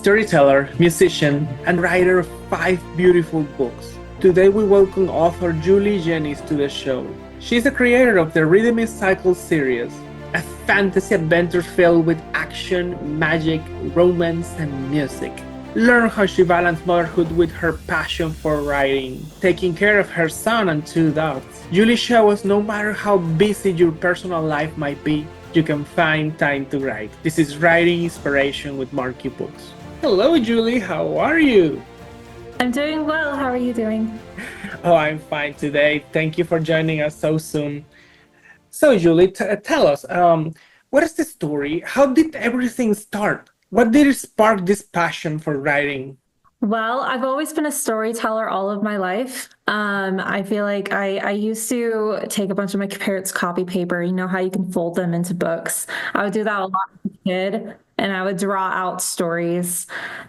storyteller, musician, and writer of 5 beautiful books. Today we welcome author Julie Janis to the show. She's the creator of the Rhythm is Cycle series, a fantasy adventure filled with action, magic, romance, and music. Learn how she balanced motherhood with her passion for writing, taking care of her son and 2 dogs. Julie shows us no matter how busy your personal life might be, you can find time to write. This is Writing Inspiration with Markee Books. Hello, Julie. How are you? I'm doing well. How are you doing? Oh, I'm fine today. Thank you for joining us so soon. So, Julie, tell us, what is the story? How did everything start? What did spark this passion for writing? Well, I've always been a storyteller all of my life. I feel like I used to take a bunch of my parents' copy paper, you know how you can fold them into books. I would do that a lot as a kid, and I would draw out stories.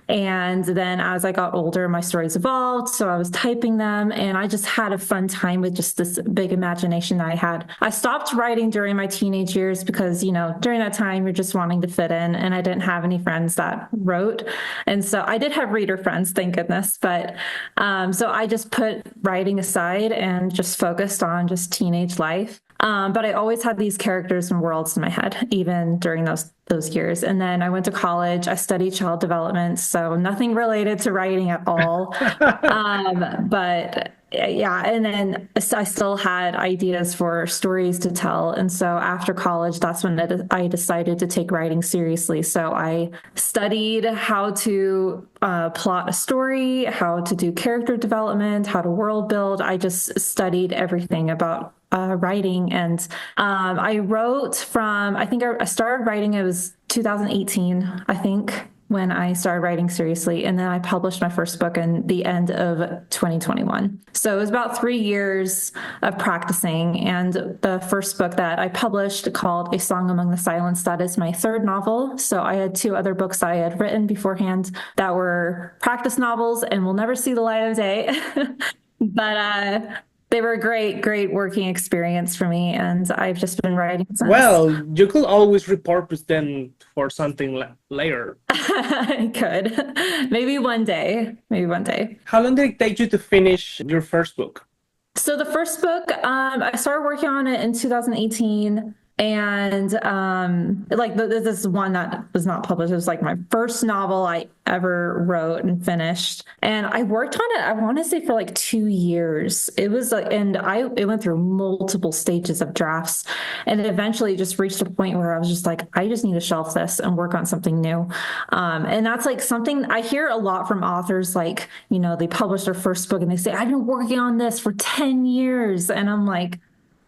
And then as I got older, my stories evolved. So I was typing them, and I just had a fun time with just this big imagination that I had. I stopped writing during my teenage years because, during that time, you're just wanting to fit in, and I didn't have any friends that wrote. And so I did have reader friends, thank goodness. But so I just put writing aside and just focused on just teenage life. But I always had these characters and worlds in my head, even during those years. And then I went to college. I studied child development, so nothing related to writing at all. But yeah, and then I still had ideas for stories to tell. And so after college, that's when I decided to take writing seriously. So I studied how to plot a story, how to do character development, how to world build. I just studied everything about writing. And I wrote I think I started writing, it was 2018, I think, when I started writing seriously. And then I published my first book in the end of 2021. So it was about 3 years of practicing. And the first book that I published, called A Song Among the Silence, that is my third novel. So I had 2 other books I had written beforehand that were practice novels and will never see the light of day. But they were a great working experience for me, and I've just been writing since. Well, you could always repurpose them for something later. I could. Maybe one day. How long did it take you to finish your first book? So the first book, I started working on it in 2018. And this is one that was not published. It was like my first novel I ever wrote and finished. And I worked on it, I want to say, for like 2 years. It was like, and it went through multiple stages of drafts, and it eventually just reached a point where I was just like, I just need to shelf this and work on something new. And that's like something I hear a lot from authors, like, they publish their first book and they say, I've been working on this for 10 years. And I'm like,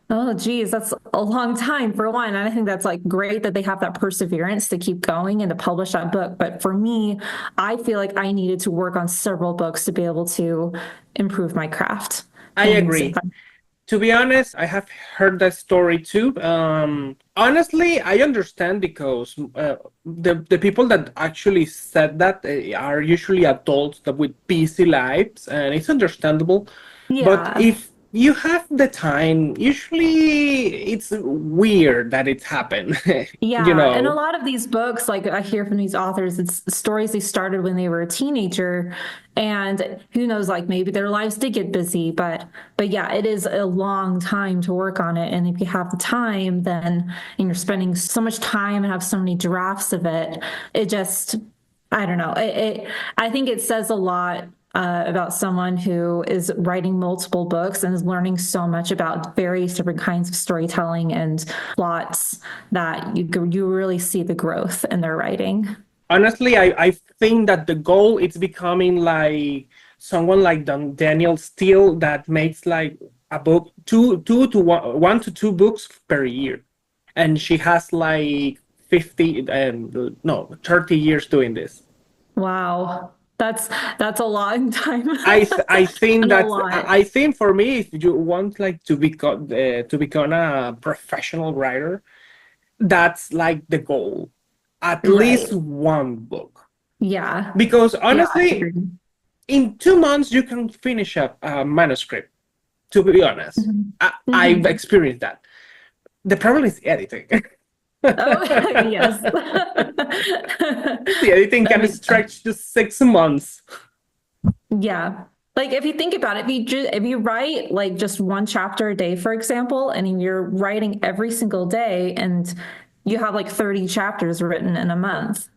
oh, geez, that's a long time for one. And I think that's like great that they have that perseverance to keep going and to publish that book. But for me, I feel like I needed to work on several books to be able to improve my craft. I agree. To be honest, I have heard that story too. Honestly, I understand, because the people that actually said that are usually adults that with busy lives, and it's understandable. Yeah. But if you have the time, usually it's weird that it's happened. Yeah. And a lot of these books, like I hear from these authors, it's stories they started when they were a teenager, and who knows, like maybe their lives did get busy, but yeah, it is a long time to work on it. And if you have the time, then, and you're spending so much time and have so many drafts of it, it just, I don't know. I think it says a lot about someone who is writing multiple books and is learning so much about various different kinds of storytelling and plots, that you really see the growth in their writing. Honestly, I think that the goal is becoming like someone like Danielle Steele, that makes like a book, one to two books per year, and she has like 30 years doing this. Wow. That's a long time. I think a lot. I think for me, if you want like to become a professional writer, that's like the goal. At least one book. Yeah. Because honestly, in 2 months you can finish up a manuscript. To be honest, I've experienced that. The problem is editing. Oh, yes. The editing I can mean, stretch to 6 months. yeah. Like if you think about it, if you write like just one chapter a day, for example, and you're writing every single day and you have like 30 chapters written in a month.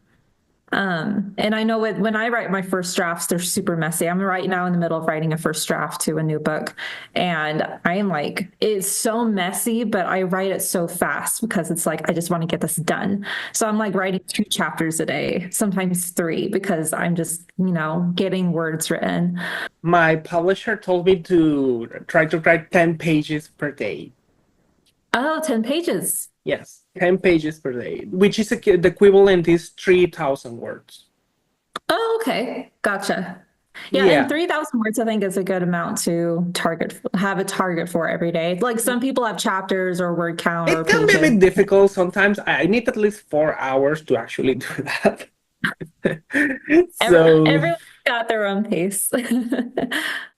And I know when I write my first drafts, they're super messy. I'm right now in the middle of writing a first draft to a new book. And I'm like, it's so messy, but I write it so fast because it's like, I just want to get this done. So I'm like writing 2 chapters a day, sometimes 3, because I'm just, getting words written. My publisher told me to try to write 10 pages per day. Oh, 10 pages. Yes, 10 pages per day, which is the equivalent is 3,000 words. Oh, okay. Gotcha. Yeah, and Yeah, 3,000 words I think is a good amount to have a target for every day. Like some people have chapters or word count or it can be a pages. bit difficult sometimes. I need at least 4 hours to actually do that. So, Everyone's got their own pace.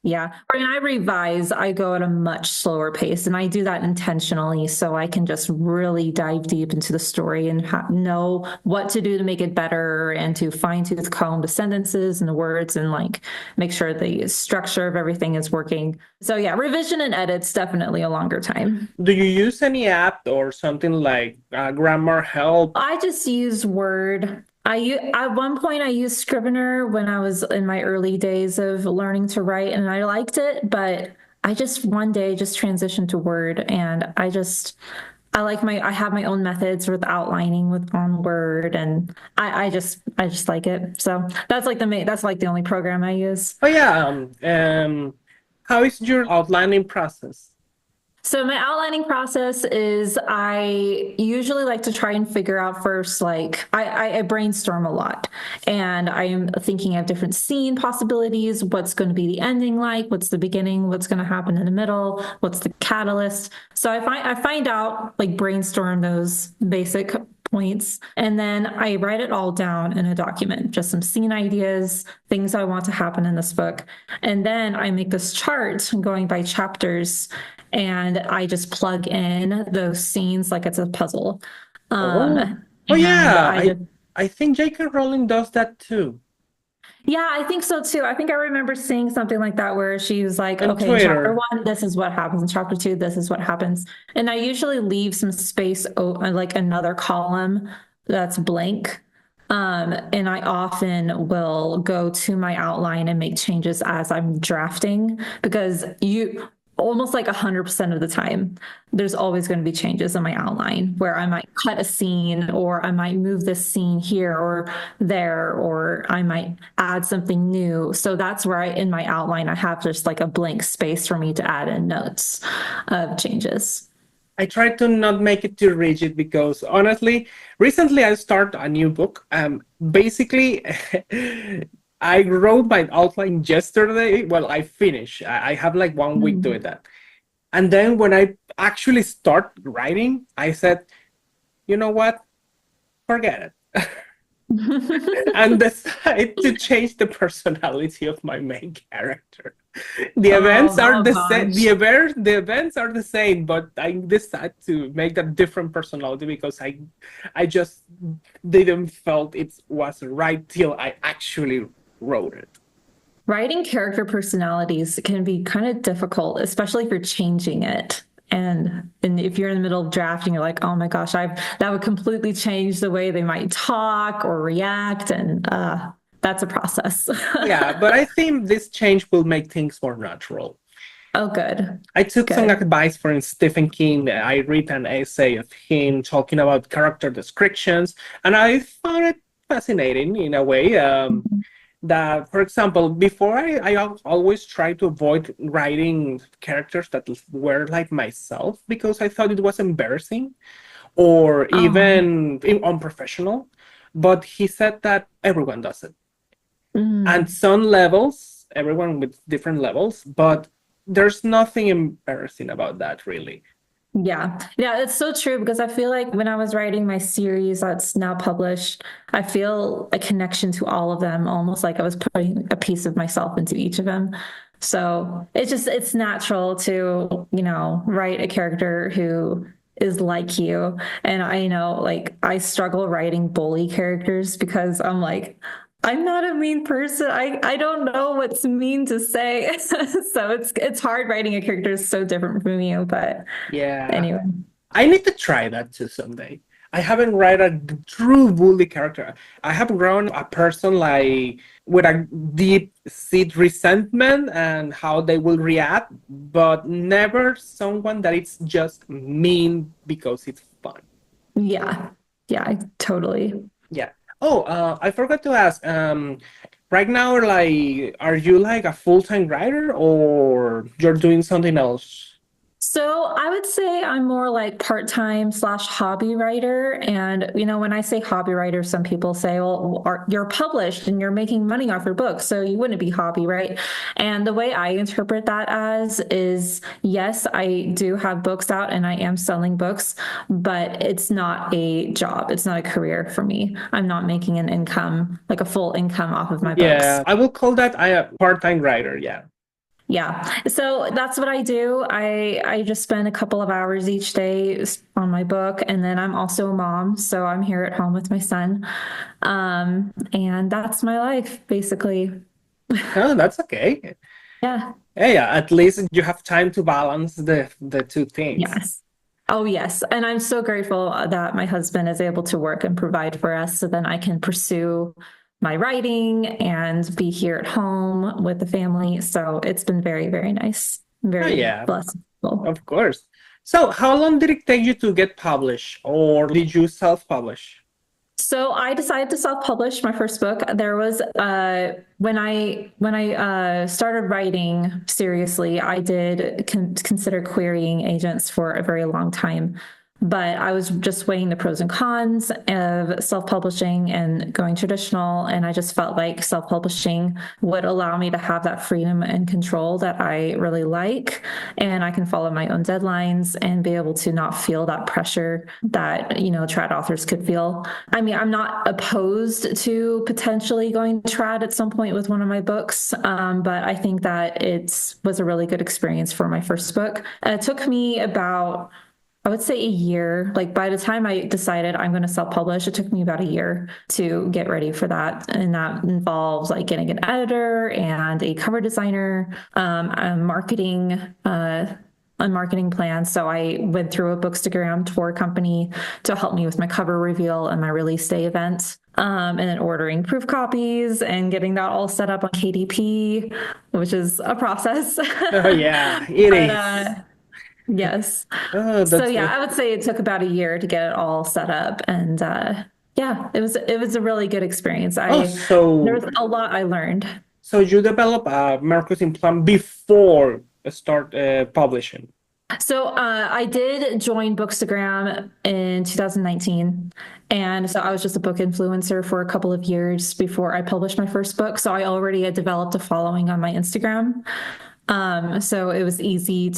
Yeah. When I revise, I go at a much slower pace, and I do that intentionally so I can just really dive deep into the story and know what to do to make it better and to fine tooth comb the sentences and the words and like make sure the structure of everything is working. So yeah, revision and edits definitely a longer time. do you use any app or something like grammar help? I just use Word. At one point I used Scrivener when I was in my early days of learning to write, and I liked it, but I just one day just transitioned to Word, and I have my own methods with outlining with on Word, and I just like it. So that's like the only program I use. Oh yeah, how is your outlining process? So my outlining process is I usually like to try and figure out first, like I brainstorm a lot and I'm thinking of different scene possibilities. What's going to be the ending like? What's the beginning? What's going to happen in the middle? What's the catalyst? So I find out, like brainstorm those basic points. And then I write it all down in a document, just some scene ideas, things I want to happen in this book. And then I make this chart going by chapters and I just plug in those scenes like it's a puzzle. Oh, oh And yeah, I just, I think J.K. Rowling does that too yeah, I think so too. I think I remember seeing something like that where she was like, on okay, in chapter Twitter. 1, this is what happens. In chapter 2, this is what happens. And I usually leave some space, like another column that's blank. And I often will go to my outline and make changes as I'm drafting because you almost like 100% of the time, there's always going to be changes in my outline where I might cut a scene or I might move this scene here or there, or I might add something new. So that's where in my outline, I have just like a blank space for me to add in notes of changes. I try to not make it too rigid because honestly, recently I started a new book. Basically, I wrote my outline yesterday. Well, I finished. I have like 1 week doing Mm. that. And then when I actually start writing, I said, you know what? Forget it. And decide to change the personality of my main character. The events Oh, are oh the same. gosh. The events are the same, but I decided to make a different personality because I just didn't felt it was right till I actually wrote it. Writing character personalities can be kind of difficult, especially if you're changing it. And if you're in the middle of drafting, you're like, oh my gosh, that would completely change the way they might talk or react. And that's a process. Yeah, but I think this change will make things more natural. Oh, good. I took some Good. advice from Stephen King. I read an essay of him talking about character descriptions, and I found it fascinating in a way. That, for example, before I always try to avoid writing characters that were like myself because I thought it was embarrassing or Oh, even unprofessional. But he said that everyone does it. And mm. some levels, everyone with different levels, but there's nothing embarrassing about that, really. Yeah. Yeah, it's so true because I feel like when I was writing my series that's now published, I feel a connection to all of them, almost like I was putting a piece of myself into each of them. So it's natural to, write a character who is like you. And I know, like, I struggle writing bully characters because I'm like, I'm not a mean person. I don't know what's mean to say. So it's hard writing a character is so different from you. But Yeah. anyway. I need to try that too someday. I haven't read a true bully character. I have grown a person like with a deep seated resentment and how they will react, but never someone that it's just mean because it's fun. Yeah. Yeah, totally. Yeah. Oh, I forgot to ask. Right now, like, are you like a full-time writer or you're doing something else? So I would say I'm more like part-time slash hobby writer. And, when I say hobby writer, some people say, well, you're published and you're making money off your books. So you wouldn't be hobby, right? And the way I interpret that as is, yes, I do have books out and I am selling books, but it's not a job. It's not a career for me. I'm not making an income, like a full income off of my books. Yeah, I will call that a part-time writer. Yeah. Yeah. So that's what I do. I just spend a couple of hours each day on my book, and then I'm also a mom, so I'm here at home with my son. And that's my life basically. Oh, that's okay. Yeah. Yeah, at least you have time to balance the two things. Yes. Oh, yes. And I'm so grateful that my husband is able to work and provide for us so then I can pursue my writing and be here at home with the family. So it's been very, very nice. Oh, Very yeah, blessed. of course. So, how long did it take you to get published, or did you self-publish? So I decided to self-publish my first book. There was when I started writing seriously, I did consider querying agents for a very long time. But I was just weighing the pros and cons of self-publishing and going traditional, and I just felt like self-publishing would allow me to have that freedom and control that I really like, and I can follow my own deadlines and be able to not feel that pressure that, trad authors could feel. I mean, I'm not opposed to potentially going trad at some point with one of my books, but I think that it was a really good experience for my first book. It took me about, I would say, a year. Like by the time I decided I'm going to self-publish, it took me about a year to get ready for that. And that involves like getting an editor and a cover designer, a marketing plan. So I went through a Bookstagram tour company to help me with my cover reveal and my release day event. And then ordering proof copies and getting that all set up on KDP, which is a process. Oh, yeah, it But is. yes. Oh, So that's yeah, I would say it took about a year to get it all set up, and yeah, it was a really good experience. oh, There so was a lot I learned. so you develop a marketing plan before start publishing. So I did join Bookstagram in 2019, and so I was just a book influencer for a couple of years before I published my first book. So I already had developed a following on my Instagram. So it was easy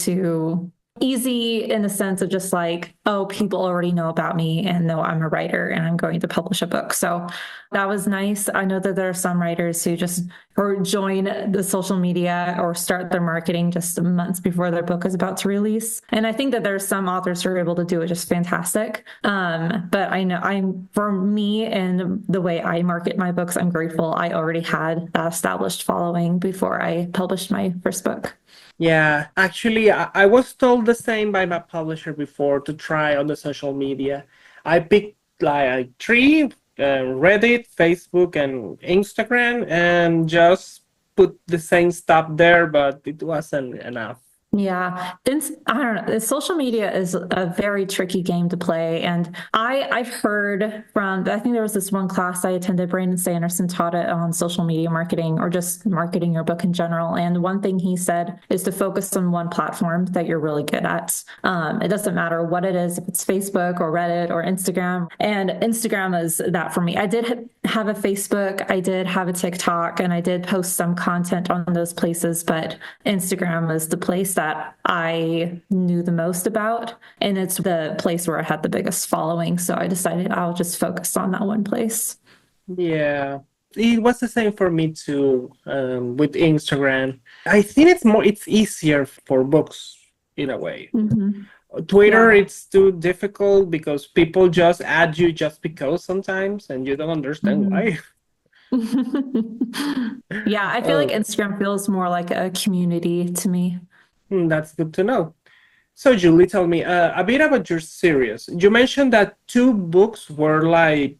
in the sense of just like, oh, people already know about me and know I'm a writer and I'm going to publish a book. So that was nice. I know that there are some writers who just or join the social media or start their marketing just months before their book is about to release. And I think that there's some authors who are able to do it just fantastic. But I know for me and the way I market my books, I'm grateful I already had that established following before I published my first book. Yeah, actually, I was told the same by my publisher before to try on the social media. I picked like three, Reddit, Facebook, and Instagram, and just put the same stuff there, but it wasn't enough. Yeah, I don't know. Social media is a very tricky game to play, and I've heard from. I think there was this one class I attended. Brandon Sanderson taught it on social media marketing or just marketing your book in general. And one thing he said is to focus on one platform that you're really good at. It doesn't matter what it is, if it's Facebook or Reddit or Instagram. And Instagram is that for me. I did have a Facebook, I did have a TikTok, and I did post some content on those places, but Instagram was the place that I knew the most about. And it's the place where I had the biggest following. So I decided I'll just focus on that one place. Yeah, it was the same for me too, with Instagram. I think it's easier for books in a way. Mhm. Twitter, Yeah. it's too difficult because people just add you just because sometimes, and you don't understand Mhm. why. Yeah, I feel like Oh, Instagram feels more like a community to me. that's good to know. So, Julie, tell me a bit about your series. You mentioned that two books were like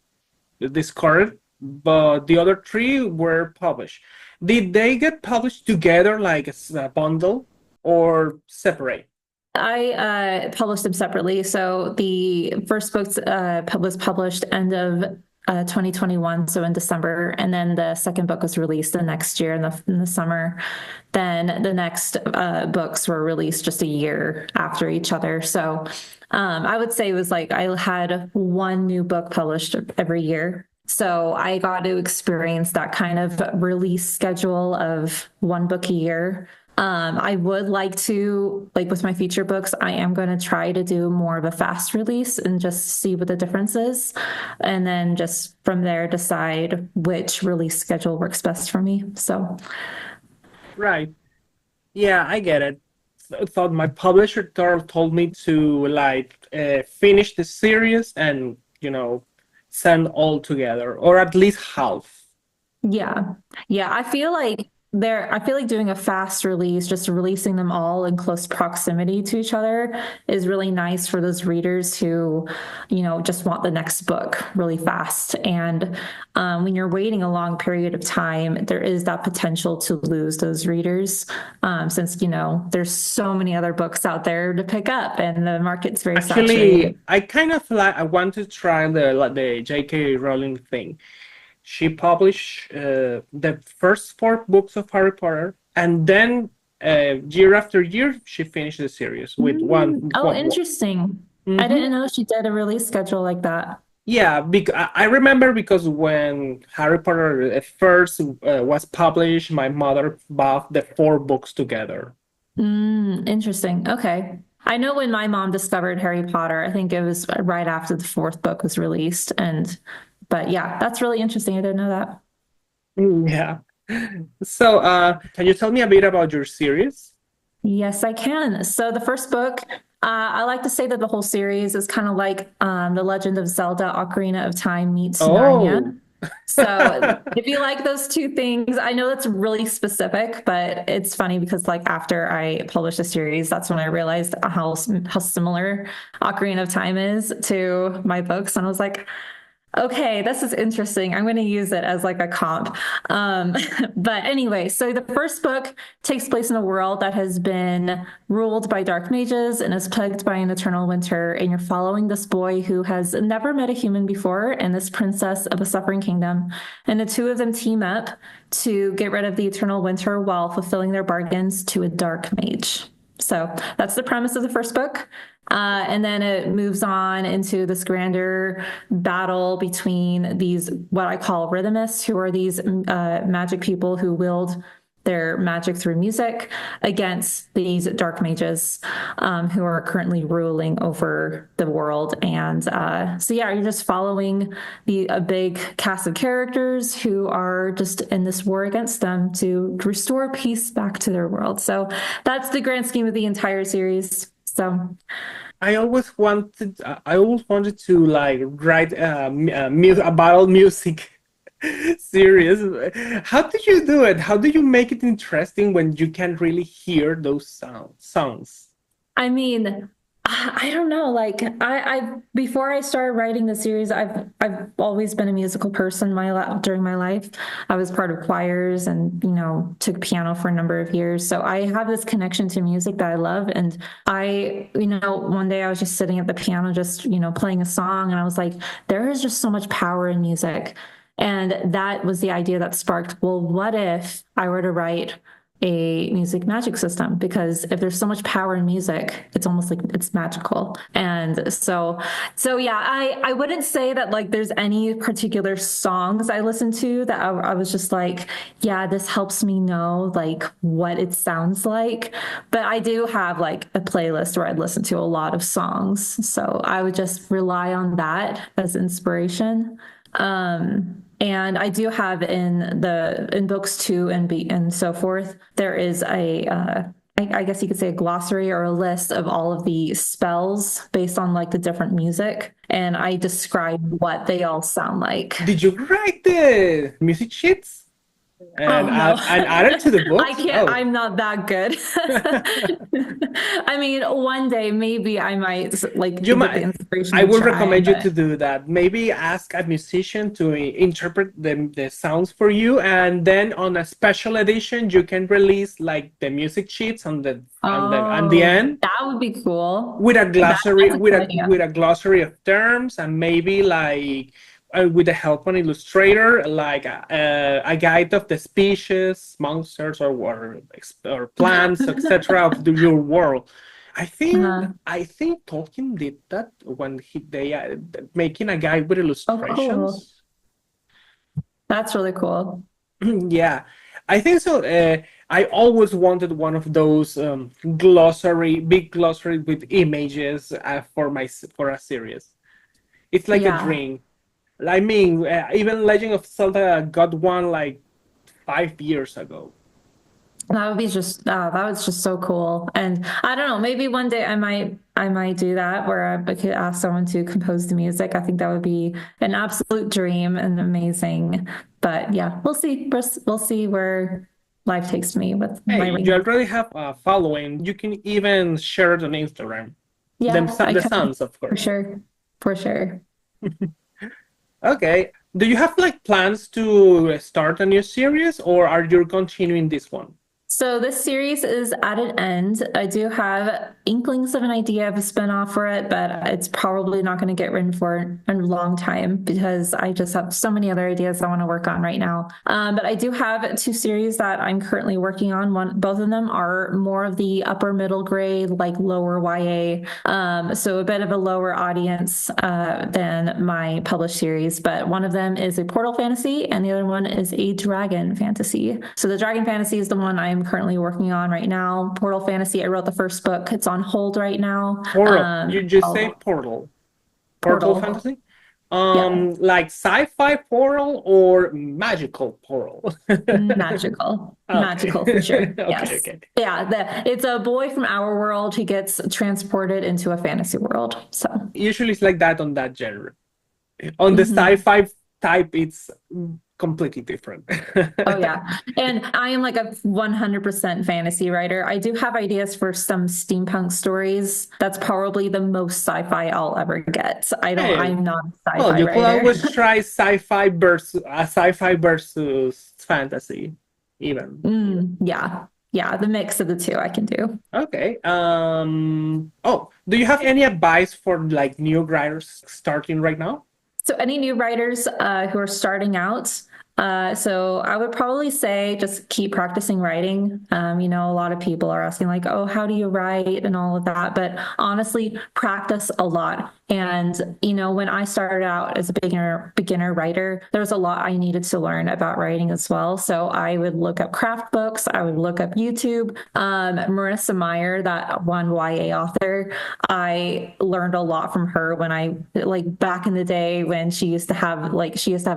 discarded, but the other three were published. Did they get published together, like as a bundle, or separate? I published them separately. So the first book was published end of 2021, so in December, and then the second book was released the next year in the summer. Then the next books were released just a year after each other. So I would say it was like I had one new book published every year. So I got to experience that kind of release schedule of one book a year. I would like to, like with my feature books, I am going to try to do more of a fast release and just see what the difference is. And then just from there, decide which release schedule works best for me. So, Right. Yeah, I get it. Thought my publisher told me to like finish the series and send all together, or at least half. yeah. Yeah. I feel like doing a fast release, just releasing them all in close proximity to each other is really nice for those readers who, just want the next book really fast. And when you're waiting a long period of time, there is that potential to lose those readers since, there's so many other books out there to pick up and the market's very Actually, saturated. I kind of like I want to try the J.K. Rowling thing. She published the first four books of Harry Potter, and then year after year she finished the series with Oh, one. interesting. I Mm-hmm. didn't know she did a release schedule like that. Yeah, I remember because when Harry Potter first was published, my mother bought the four books together. Interesting. Okay. I know when my mom discovered Harry Potter, I think it was right after the fourth book was released. But yeah, that's really interesting. I didn't know that. Yeah. So, can you tell me a bit about your series? Yes, I can. So the first book, I like to say that the whole series is kind of like The Legend of Zelda: Ocarina of Time meets Oh, Narnia. So if you like those two things, I know that's really specific, but it's funny because like after I published the series, that's when I realized how similar Ocarina of Time is to my books, and I was like, okay, this is interesting. I'm going to use it as like a comp. But anyway, so the first book takes place in a world that has been ruled by dark mages and is plagued by an eternal winter. And you're following this boy who has never met a human before and this princess of a suffering kingdom. And the two of them team up to get rid of the eternal winter while fulfilling their bargains to a dark mage. So that's the premise of the first book. And then it moves on into this grander battle between these, what I call rhythmists, who are these magic people who wield their magic through music against these dark mages who are currently ruling over the world. And so, yeah, you're just following a big cast of characters who are just in this war against them to restore peace back to their world. So that's the grand scheme of the entire series. So I always wanted to like write a battle music series. How do you do it? How do you make it interesting when you can't really hear those sounds? I mean, I don't know. Like before I started writing the series, I've always been a musical person during my life. I was part of choirs and, took piano for a number of years. So I have this connection to music that I love. And one day I was just sitting at the piano, just, playing a song, and I was like, there is just so much power in music. And that was the idea that sparked, well, what if I were to write a music magic system, because if there's so much power in music, it's almost like it's magical. And so yeah, I wouldn't say that like there's any particular songs I listen to that I was just like, yeah, this helps me know like what it sounds like. But I do have like a playlist where I'd listen to a lot of songs. So I would just rely on that as inspiration. And I do have in books two and so forth, there is a I guess you could say a glossary or a list of all of the spells based on like the different music. And I describe what they all sound like. Did you write the music sheets and Oh no, add it to the I books? can't, Oh. I'm not that good. I mean, one day maybe I might like You get the might. inspiration I to would try, recommend you but to do that. Maybe ask a musician to interpret the sounds for you, and then on a special edition, you can release like the music sheets on the oh, end that would be cool. with a glossary That's a good idea. with a glossary of terms, and maybe like with the help of an illustrator, like a guide of the species, monsters, or plants, etc. of your world. Uh-huh. I think Tolkien did that when they making a guide with Oh, cool. illustrations. That's really cool. Yeah, I think so. I always wanted one of those big glossary with images for a series. It's like a Yeah. dream. I mean, even Legend of Zelda got one like 5 years ago. That would be just that was just so cool. And I don't know, maybe one day I might do that where I could ask someone to compose the music. I think that would be an absolute dream and amazing. But yeah, we'll see where life takes me with Hey, my you ring. already have a following. You can even share it on Instagram. Yeah, I The can Suns, of for course. sure. For sure. Okay. Do you have like plans to start a new series, or are you continuing this one? So this series is at an end. I do have inklings of an idea of a spinoff for it, but it's probably not going to get written for a long time because I just have so many other ideas I want to work on right now. But I do have two series that I'm currently working on. Both of them are more of the upper middle grade, like lower YA. So a bit of a lower audience than my published series. But one of them is a portal fantasy, and the other one is a dragon fantasy. So the dragon fantasy is the one I'm currently working on right now. Portal Fantasy, I wrote the first book. It's on hold right now. Portal. You just say Oh, portal. Portal Portal. fantasy? Yep. Like sci-fi portal or magical portal? Magical. Okay. Magical for sure. Okay, Yes. okay. Yeah. It's a boy from our world who gets transported into a fantasy world. So, Usually it's like that on that genre. On the mhm. sci-fi type, it's completely different. Oh yeah. And I am like a 100% fantasy writer. I do have ideas for some steampunk stories. That's probably the most sci-fi I'll ever get. Hey, I'm not a well, sci-fi you could writer. always try sci-fi versus fantasy, even. Yeah. Yeah. The mix of the two I can do. Okay. Oh, do you have any advice for like new writers starting right now? So, any new writers who are starting out, so I would probably say just keep practicing writing. A lot of people are asking like, "Oh, how do you write?" and all of that. But honestly, practice a lot. And when I started out as a beginner writer, there was a lot I needed to learn about writing as well. So I would look up craft books. I would look up YouTube. Marissa Meyer, that one YA author, I learned a lot from her when I like back in the day when she used to have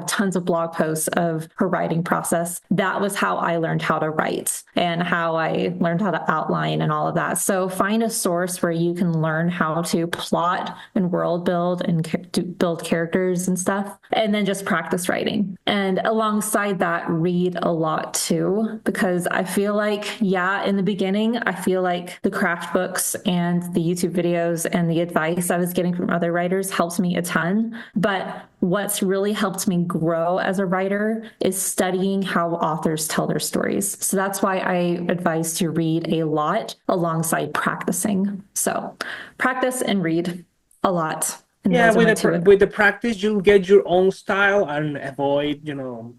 tons of blog posts of her writing process. That was how I learned how to write and how I learned how to outline and all of that. So find a source where you can learn how to plot and world build and build characters and stuff, and then just practice writing. And alongside that, read a lot too, because I feel like, yeah, in the beginning, I feel like the craft books and the YouTube videos and the advice I was getting from other writers helped me a ton. But what's really helped me grow as a writer is studying how authors tell their stories. So that's why I advise to read a lot alongside practicing. So practice and read a lot. And Yeah, those are my two. with the practice, you'll get your own style and avoid,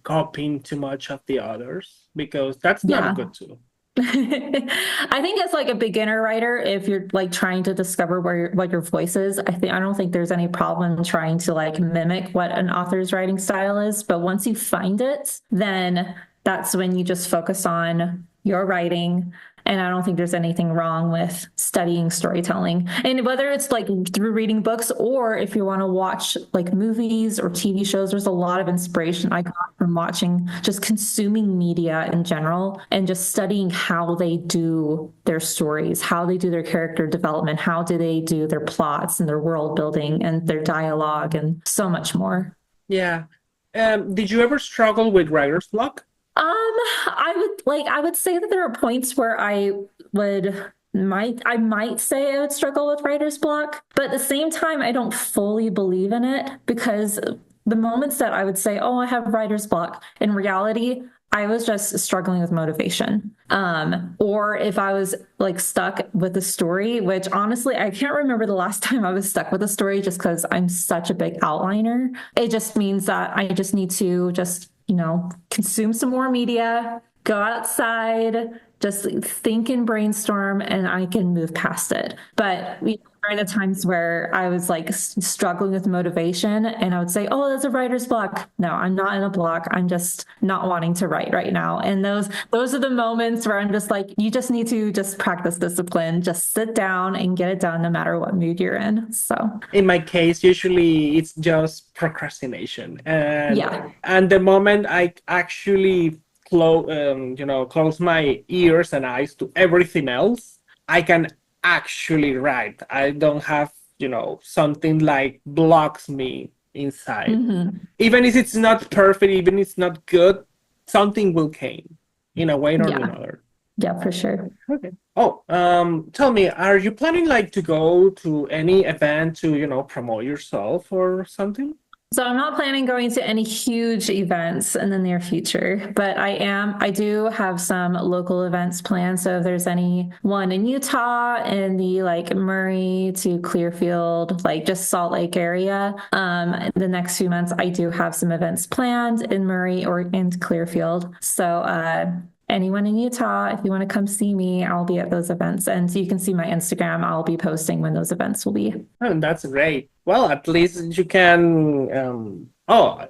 copying too much of the others because that's not a Yeah. good tool. I think as like a beginner writer, if you're like trying to discover what your voice is, I don't think there's any problem trying to like mimic what an author's writing style is. But once you find it, then that's when you just focus on your writing And I don't think there's anything wrong with studying storytelling. And whether it's like through reading books or if you want to watch like movies or TV shows, there's a lot of inspiration I got from watching, just consuming media in general and just studying how they do their stories, how they do their character development, how do they do their plots and their world building and their dialogue and so much more. Yeah. Did you ever struggle with writer's block? I would say that there are points where I might say I would struggle with writer's block, but at the same time, I don't fully believe in it because the moments that I would say, oh, I have writer's block, in reality, I was just struggling with motivation. Or if I was like stuck with a story, which honestly, I can't remember the last time I was stuck with a story just because I'm such a big outliner. It just means that I just need to just, consume some more media, go outside, just think and brainstorm, and I can move past it. But during the times where I was like struggling with motivation and I would say, oh, there's a writer's block. No, I'm not in a block. I'm just not wanting to write right now. And those are the moments where I'm just like, you just need to just practice discipline, just sit down and get it done no matter what mood you're in. So In my case, usually it's just procrastination. And yeah. and the moment I actually close my ears and eyes to everything else, I can actually write. I don't have, something like blocks me inside. Mm-hmm. Even if it's not perfect, even if it's not good, something will came in a way or Yeah. another. Yeah, for sure. Okay. Oh, tell me, are you planning like to go to any event to, promote yourself or something? So I'm not planning going to any huge events in the near future, but I do have some local events planned. So if there's any one in Utah in the like Murray to Clearfield, like just Salt Lake area, the next few months, I do have some events planned in Murray or in Clearfield. So, anyone in Utah, if you want to come see me, I'll be at those events. And you can see my Instagram. I'll be posting when those events will be. Oh, that's great. Well, at least you can.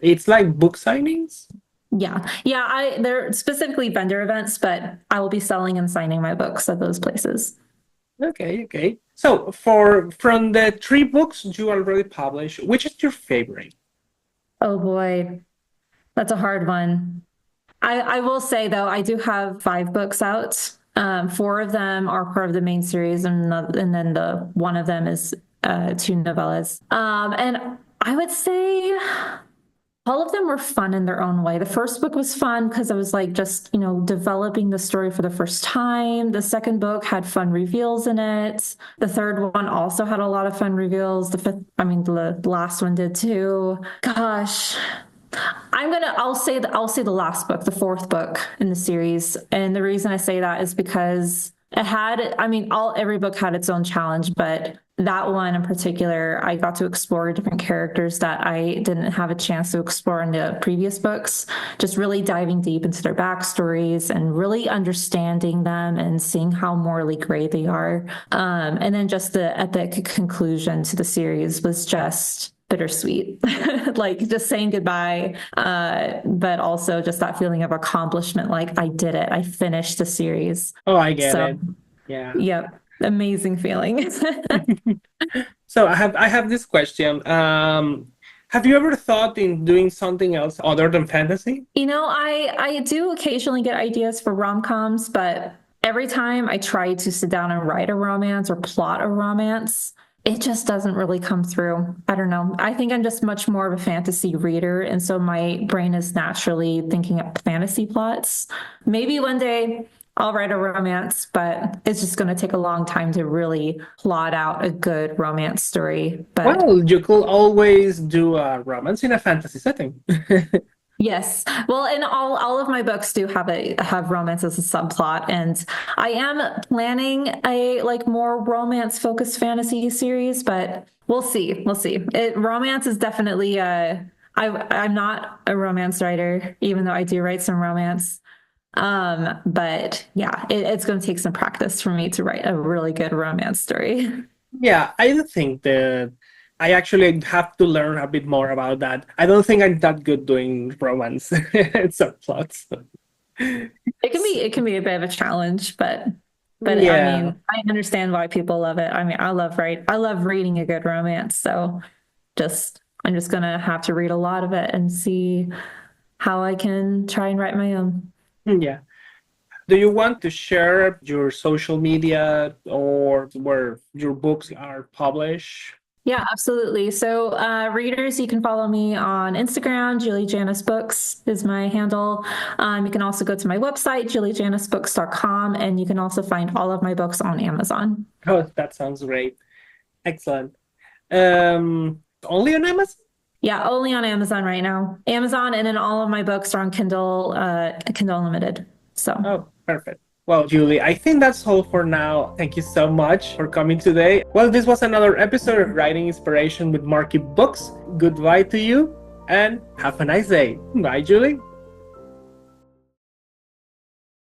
It's like book signings. Yeah. Yeah. They're specifically vendor events, but I will be selling and signing my books at those places. Okay, okay. So, from the three books you already published, which is your favorite? Oh boy. That's a hard one. I will say though, I do have 5 books out. Four of them are part of the main series, and then the one of them is 2 novellas. And I would say all of them were fun in their own way. The first book was fun because I was like just, developing the story for the first time. The second book had fun reveals in it. The third one also had a lot of fun reveals. The last one did too. Gosh. I'll say the last book, the fourth book in the series. And the reason I say that is because every book had its own challenge, but that one in particular, I got to explore different characters that I didn't have a chance to explore in the previous books, just really diving deep into their backstories and really understanding them and seeing how morally gray they are. And then just the epic conclusion to the series was just bittersweet, like just saying goodbye, but also just that feeling of accomplishment, like I did it, I finished the series. Oh, I get So, it. Yeah. yep, amazing feeling. So I have this question. Have you ever thought in doing something else other than fantasy? I do occasionally get ideas for rom-coms, but every time I try to sit down and write a romance or plot a romance, it just doesn't really come through. I don't know. I think I'm just much more of a fantasy reader. And so my brain is naturally thinking up fantasy plots. Maybe one day I'll write a romance, but it's just going to take a long time to really plot out a good romance story. But Well, you could always do a romance in a fantasy setting. yes. Well, and all of my books do have romance as a subplot, and I am planning a like more romance focused fantasy series, but we'll see. We'll see. Romance is definitely I'm not a romance writer, even though I do write some romance. But yeah, it's going to take some practice for me to write a really good romance story. Yeah, I do think that I actually have to learn a bit more about that. I don't think I'm that good doing romance subplots. It can be a bit of a challenge, but But I Yeah. mean, I understand why people love it. I mean, I love reading a good romance. So I'm just gonna have to read a lot of it and see how I can try and write my own. Yeah. Do you want to share your social media or where your books are published? Yeah, absolutely. So, readers, you can follow me on Instagram. Julie Janis Books is my handle. You can also go to my website, juliejanisbooks.com, and you can also find all of my books on Amazon. Oh, that sounds great. Excellent. Only on Amazon? Yeah, only on Amazon right now. Amazon, and then all of my books are on Kindle, Kindle Unlimited. So, Oh, perfect. Well, Julie, I think that's all for now. Thank you so much for coming today. Well, this was another episode of Writing Inspiration with Markee Books. Goodbye to you and have a nice day. Bye, Julie.